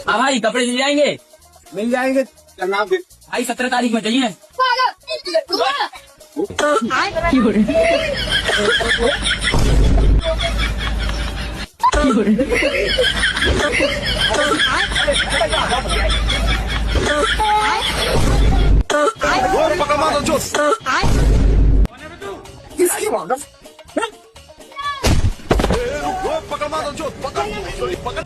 हाँ भाई, कपड़े मिल जाएंगे। मिल जाएंगे। नाम दे। भाई 17 तारीख में चाहिए। किसकी मांगा? पकड़ मारो जो पकड़